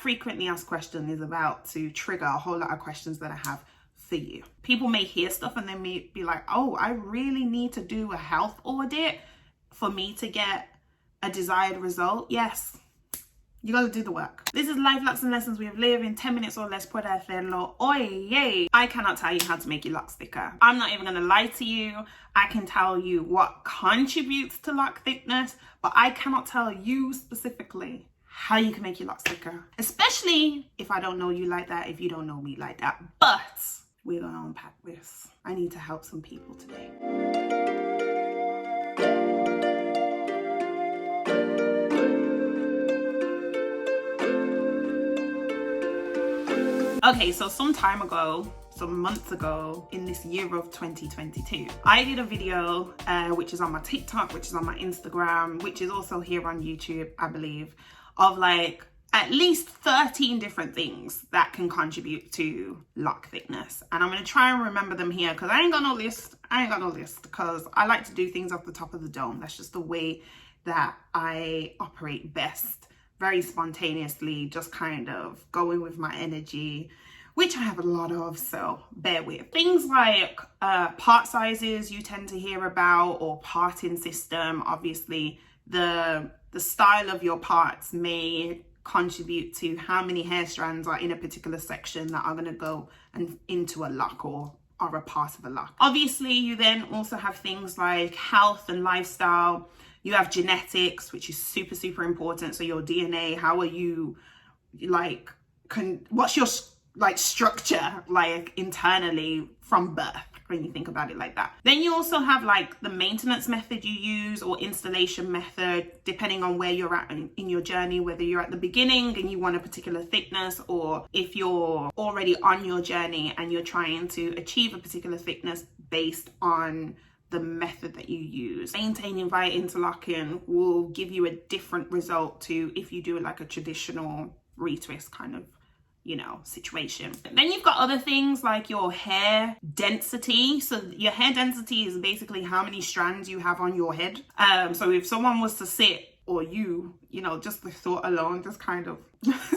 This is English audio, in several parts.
frequently asked question is about to trigger a whole lot of questions that I have for you. People may hear stuff and they may be like, oh, I really need to do a health audit for me to get a desired result. Yes, you gotta do the work. This is Life Locks and Lessons with Liv in 10 minutes or less. Por hacerlo. Oye, I cannot tell you how to make your locks thicker. I'm not even gonna lie to you. I can tell you what contributes to lock thickness, but I cannot tell you specifically how you can make your locks thicker. Especially if I don't know you like that, if you don't know me like that. But we're gonna unpack this. I need to help some people today. Okay, so some months ago in this year of 2022, I did a video which is on my TikTok, which is on my Instagram, which is also here on YouTube, I believe, of like at least 13 different things that can contribute to lock thickness. And I'm going to try and remember them here because I ain't got no list because I like to do things off the top of the dome. That's just the way that I operate best. Very spontaneously, just kind of going with my energy, which I have a lot of, so bear with. Things like part sizes you tend to hear about, or parting system. Obviously, the style of your parts may contribute to how many hair strands are in a particular section that are going to go into a lock or are a part of a lock. Obviously, you then also have things like health and lifestyle. You have genetics, which is super, super important. So your DNA, how are you, like, what's your like structure like internally from birth, when you think about it like that. Then you also have like the maintenance method you use, or installation method, depending on where you're at in your journey, whether you're at the beginning and you want a particular thickness, or if you're already on your journey and you're trying to achieve a particular thickness based on the method that you use. Maintaining via interlocking will give you a different result to if you do like a traditional retwist kind of, you know, situation. Then you've got other things like your hair density. So your hair density is basically how many strands you have on your head. So if someone was to sit, or you know, just the thought alone just kind of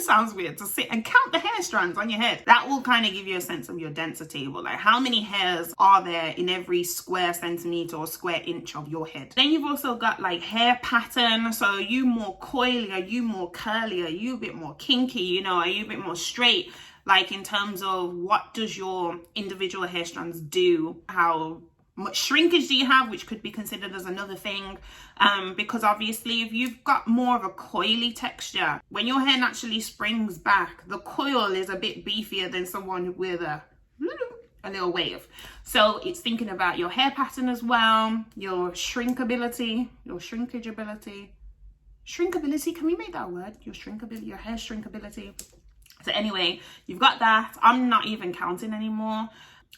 sounds weird, to sit and count the hair strands on your head, that will kind of give you a sense of your density, or like how many hairs are there in every square centimeter or square inch of your head. Then you've also got like hair pattern. So are you more coily, are you more curly, are you a bit more kinky, you know, are you a bit more straight, like in terms of what does your individual hair strands do, how much shrinkage do you have, which could be considered as another thing, because obviously if you've got more of a coily texture, when your hair naturally springs back, the coil is a bit beefier than someone with a little wave. So it's thinking about your hair pattern as well, your shrinkability, your shrinkage ability, can we make that a word? Your shrinkability, your hair shrinkability. So anyway, you've got that. I'm not even counting anymore.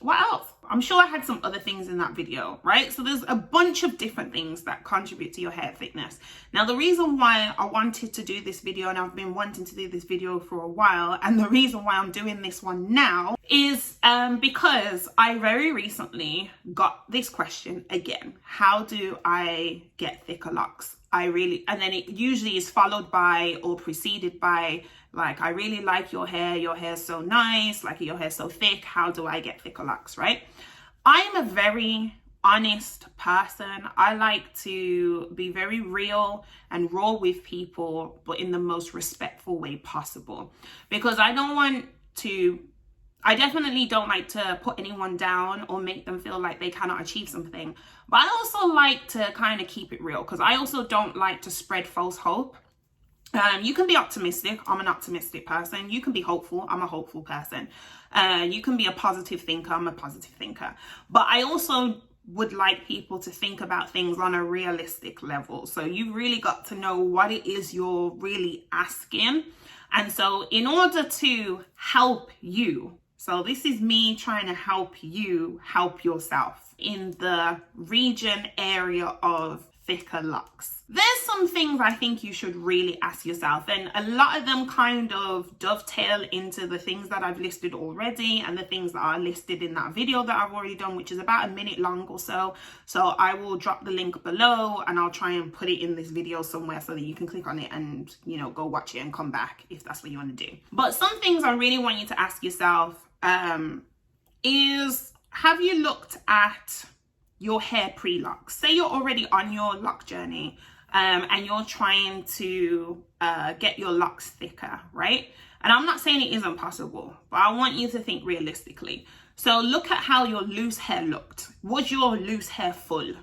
What else? I'm sure I had some other things in that video, right? So there's a bunch of different things that contribute to your hair thickness. Now, the reason why I wanted to do this video, and I've been wanting to do this video for a while, and the reason why I'm doing this one now is because I very recently got this question again. How do I get thicker locks? And then it usually is followed by or preceded by like, I really like your hair's so nice, like your hair's so thick, how do I get thicker locks, right? I'm a very honest person. I like to be very real and raw with people, but in the most respectful way possible, because I definitely don't like to put anyone down or make them feel like they cannot achieve something. But I also like to kind of keep it real, because I also don't like to spread false hope. You can be optimistic. I'm an optimistic person. You can be hopeful. I'm a hopeful person. You can be a positive thinker. I'm a positive thinker. But I also would like people to think about things on a realistic level. So you really got to know what it is you're really asking. And so in order to help you, so this is me trying to help you help yourself in the area of thicker locks. There's some things I think you should really ask yourself, and a lot of them kind of dovetail into the things that I've listed already and the things that are listed in that video that I've already done, which is about a minute long or so. So I will drop the link below and I'll try and put it in this video somewhere so that you can click on it and, you know, go watch it and come back if that's what you want to do. But some things I really want you to ask yourself is, have you looked at your hair pre-locks? Say you're already on your lock journey and you're trying to get your locks thicker, right? And I'm not saying it isn't possible, but I want you to think realistically. So look at how your loose hair looked. Was your loose hair full?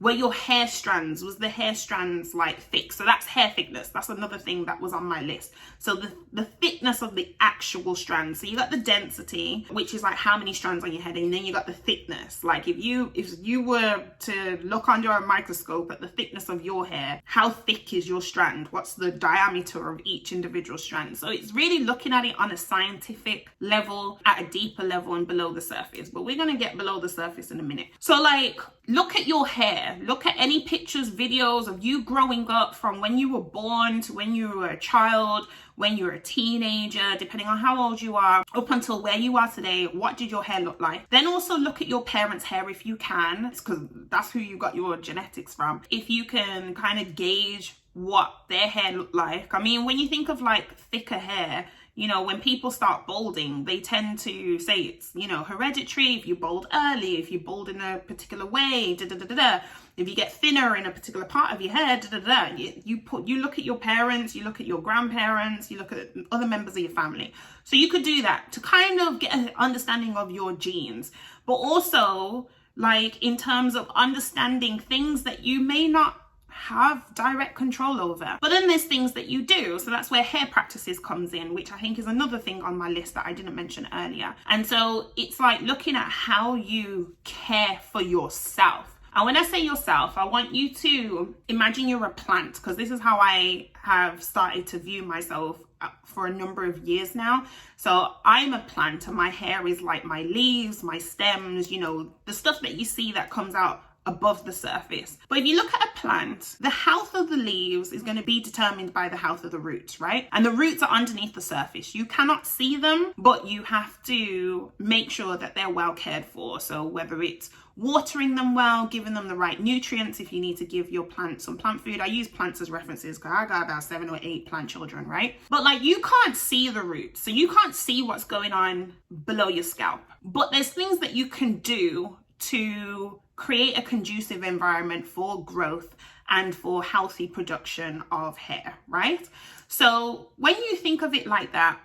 Were your hair strands, was the hair strands like thick? So that's hair thickness. That's another thing that was on my list. So the thickness of the actual strands. So you got the density, which is like how many strands on your head, and then you got the thickness. Like if you were to look under a microscope at the thickness of your hair, how thick is your strand? What's the diameter of each individual strand? So it's really looking at it on a scientific level, at a deeper level and below the surface. But we're gonna get below the surface in a minute. So like, look at your hair. Look at any pictures, videos of you growing up from when you were born to when you were a child, when you were a teenager, depending on how old you are, up until where you are today. What did your hair look like? Then also look at your parents' hair if you can, because that's who you got your genetics from. If you can kind of gauge what their hair looked like. I mean, when you think of like thicker hair, you know, when people start balding, they tend to say it's, you know, hereditary. If you bald early, if you bald in a particular way, if you get thinner in a particular part of your hair, you look at your parents, you look at your grandparents, you look at other members of your family. So you could do that to kind of get an understanding of your genes, but also like in terms of understanding things that you may not have direct control over, but then there's things that you do. So that's where hair practices comes in, which I think is another thing on my list that I didn't mention earlier. And so it's like looking at how you care for yourself. And when I say yourself, I want you to imagine you're a plant, because this is how I have started to view myself for a number of years now. So I'm a plant and my hair is like my leaves, my stems, you know, the stuff that you see that comes out above the surface. But if you look at a plant, the health of the leaves is going to be determined by the health of the roots, right? And the roots are underneath the surface. You cannot see them, but you have to make sure that they're well cared for. So whether it's watering them well, giving them the right nutrients, if you need to give your plant some plant food. I use plants as references because I got about 7 or 8 plant children, right? But like, you can't see the roots, so you can't see what's going on below your scalp. But there's things that you can do to create a conducive environment for growth and for healthy production of hair, right? So when you think of it like that,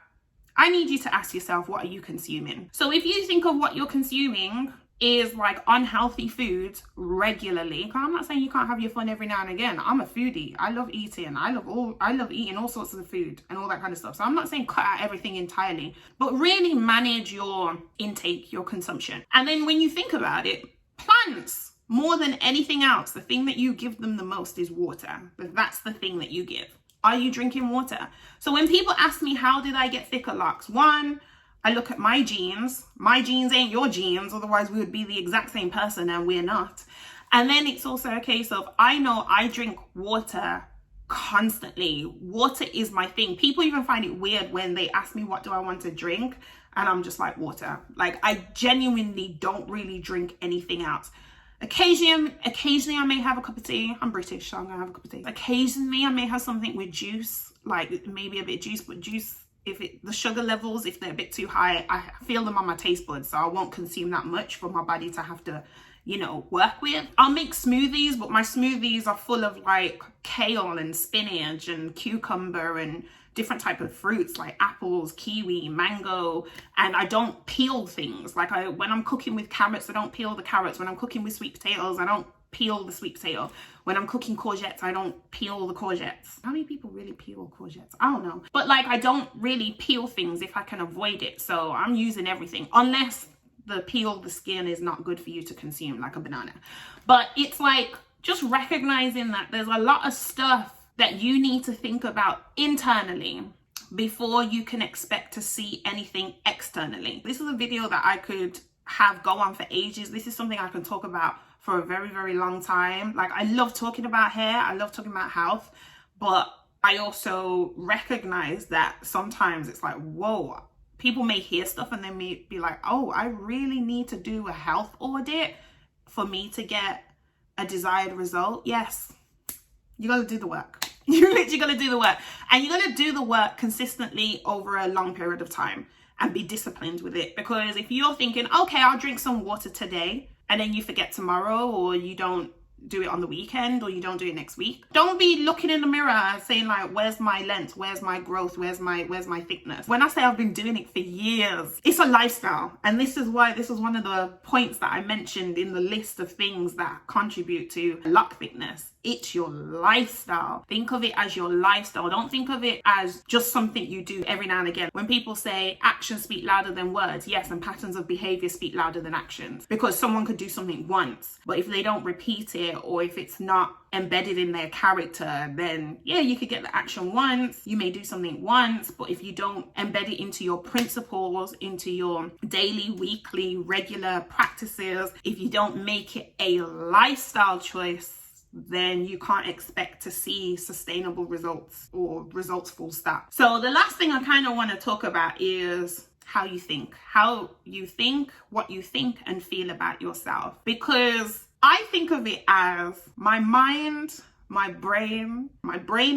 I need you to ask yourself, what are you consuming? So if you think of what you're consuming is like unhealthy foods regularly, because I'm not saying you can't have your fun every now and again. I'm a foodie. I love eating. I love eating all sorts of food and all that kind of stuff. So I'm not saying cut out everything entirely, but really manage your intake, your consumption. And then when you think about it, plants, more than anything else, the thing that you give them the most is water. But that's the thing that you give. Are you drinking water? So when people ask me, how did I get thicker locks? One, I look at my genes. My genes ain't your genes, otherwise we would be the exact same person, and we're not. And then it's also a case of, I know I drink water constantly. Water is my thing. People even find it weird when they ask me, what do I want to drink? And I'm just like, water. Like, I genuinely don't really drink anything else. Occasionally I may have a cup of tea. I'm British, so I'm gonna have a cup of tea. Occasionally I may have something with juice, like maybe a bit of juice, but juice, the sugar levels, if they're a bit too high, I feel them on my taste buds, so I won't consume that much for my body to have to, you know, work with. I'll make smoothies, but my smoothies are full of like kale and spinach and cucumber and different type of fruits like apples, kiwi, mango, and I don't peel things. Like when I'm cooking with carrots, I don't peel the carrots. When I'm cooking with sweet potatoes, I don't peel the sweet potato. When I'm cooking courgettes, I don't peel the courgettes. How many people really peel courgettes? I don't know. But like, I don't really peel things if I can avoid it. So I'm using everything, unless the skin is not good for you to consume, like a banana. But it's like just recognizing that there's a lot of stuff that you need to think about internally before you can expect to see anything externally. This is a video that I could have go on for ages. This is something I can talk about for a very, very long time. Like, I love talking about hair, I love talking about health, but I also recognize that sometimes it's like, whoa, people may hear stuff and they may be like, oh, I really need to do a health audit for me to get a desired result. Yes, you got to do the work. You literally got to do the work, and you got to do the work consistently over a long period of time and be disciplined with it. Because if you're thinking, okay, I'll drink some water today, and then you forget tomorrow, or you don't do it on the weekend, or you don't do it next week, don't be looking in the mirror and saying like, where's my length, where's my growth, where's my thickness. When I say I've been doing it for years, it's a lifestyle. And this is why this is one of the points that I mentioned in the list of things that contribute to lock thickness. It's your lifestyle. Think of it as your lifestyle. Don't think of it as just something you do every now and again. When people say actions speak louder than words, yes, and patterns of behavior speak louder than actions, because someone could do something once, but if they don't repeat it, or if it's not embedded in their character, then yeah, you could get the action once, you may do something once, but if you don't embed it into your principles, into your daily, weekly, regular practices, if you don't make it a lifestyle choice, then you can't expect to see sustainable results, or results full stop. So the last thing I kind of want to talk about is how you think, what you think and feel about yourself. Because I think of it as my mind, my brain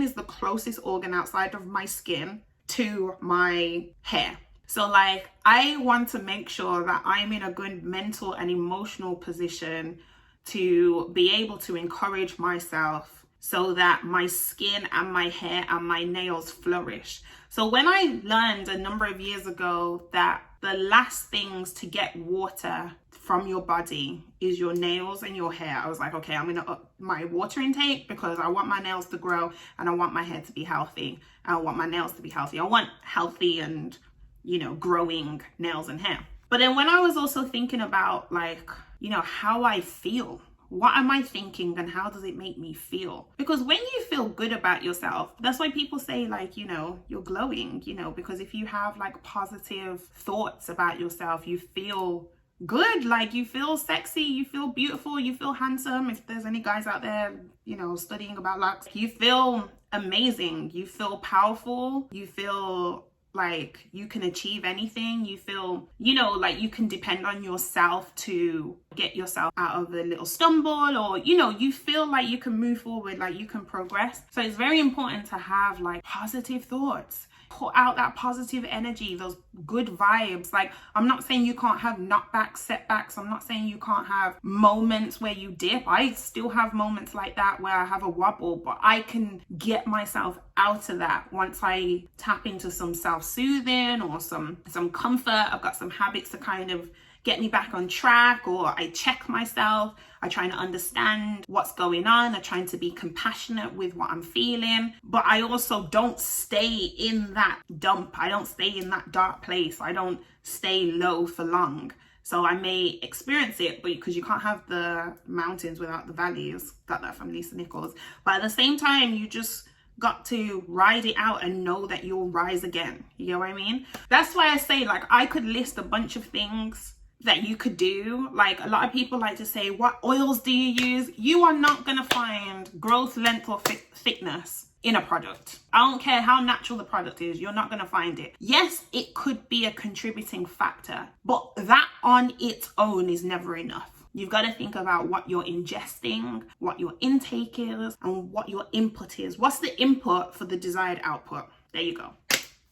is the closest organ outside of my skin to my hair. So like, I want to make sure that I'm in a good mental and emotional position to be able to encourage myself so that my skin and my hair and my nails flourish. So when I learned a number of years ago that the last things to get water from your body is your nails and your hair, I was like, okay, I'm gonna up my water intake, because I want my nails to grow and I want my hair to be healthy. I want my nails to be healthy. I want healthy and, you know, growing nails and hair. But then when I was also thinking about like, you know, how I feel, what am I thinking and how does it make me feel? Because when you feel good about yourself, that's why people say like, you know, you're glowing, you know, because if you have like positive thoughts about yourself, you feel good, like you feel sexy, you feel beautiful, you feel handsome. If there's any guys out there, you know, studying about Locs, you feel amazing, you feel powerful, you feel like you can achieve anything, you feel, you know, like you can depend on yourself to get yourself out of a little stumble, or, you know, you feel like you can move forward, like you can progress. So it's very important to have like positive thoughts, put out that positive energy, those good vibes. Like, I'm not saying you can't have knockbacks, setbacks. I'm not saying you can't have moments where you dip. I still have moments like that where I have a wobble, but I can get myself out of that once I tap into some self-soothing or some comfort. I've got some habits to kind of get me back on track, or I check myself. I try to understand what's going on. I'm trying to be compassionate with what I'm feeling, but I also don't stay in that dump. I don't stay in that dark place. I don't stay low for long. So I may experience it, but because you can't have the mountains without the valleys. Got that from Lisa Nichols. But at the same time, you just got to ride it out and know that you'll rise again. You know what I mean? That's why I say, like, I could list a bunch of things that you could do. Like, a lot of people like to say, what oils do you use? You are not going to find growth, length, or thickness in a product. I don't care how natural the product is, you're not going to find it. Yes, it could be a contributing factor, but that on its own is never enough. You've got to think about what you're ingesting, what your intake is, and what your input is. What's the input for the desired output? There you go.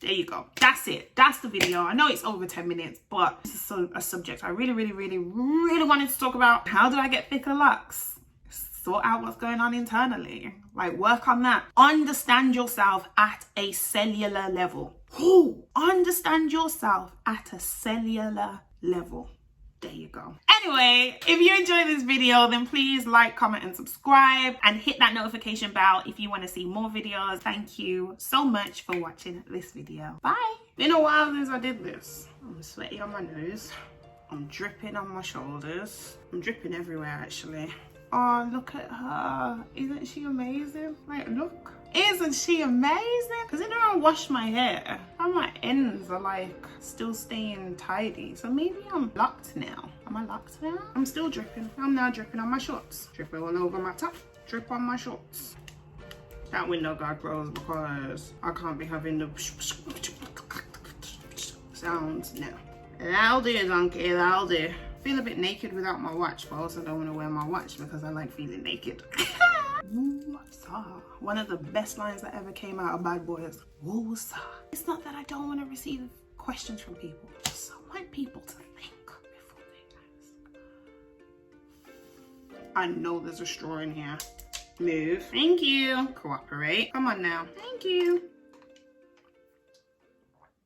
There you go. That's it. That's the video. I know it's over 10 minutes, but this is a subject I really wanted to talk about. How do I get thicker locks? Sort out what's going on internally. Like, work on that. Understand yourself at a cellular level. Understand yourself at a cellular level. There you go. Anyway, if you enjoyed this video, then please like, comment, and subscribe, and hit that notification bell if you want to see more videos. Thank you so much for watching this video. Bye. Been a while since I did this. I'm sweaty on my nose. I'm dripping on my shoulders. I'm dripping everywhere, actually. Oh, look at her. Isn't she amazing? Like, look. Isn't she amazing? Because I don't wash my hair, and my ends are like still staying tidy. So maybe I'm locked now. my locks down. I'm still dripping. I'm now dripping on my shorts. Dripping all over my top. Drip on my shorts. That window got closed because I can't be having the sounds now. Louder, donkey, louder. Feel a bit naked without my watch, but I also don't want to wear my watch because I like feeling naked. Woosah. One of the best lines that ever came out of Bad Boys. Woosah. It's not that I don't want to receive questions from people. Just I want people to think before they ask. I know there's a straw in here. Move. Thank you. Cooperate. Come on now. Thank you.